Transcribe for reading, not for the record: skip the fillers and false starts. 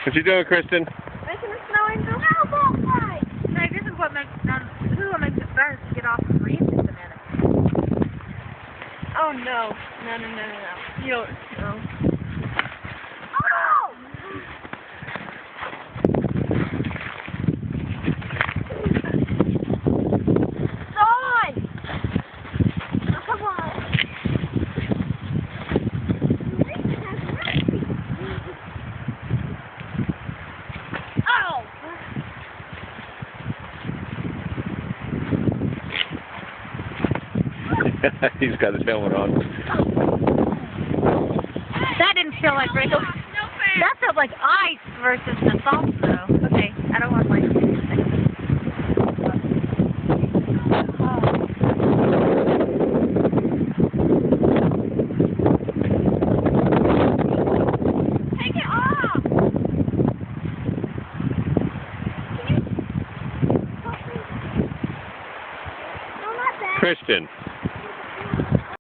What you doing, Kristen? Making a snow angel snowball fight. No, this is what makes it better to get off the branches a minute. Oh no. No. You don't know. Oh! Son! Oh, come on. Oh! He's got his helmet on. That didn't feel like regular. That felt like ice versus the salt snow. Okay, I don't want my. Take it off! No, not that. Kristen.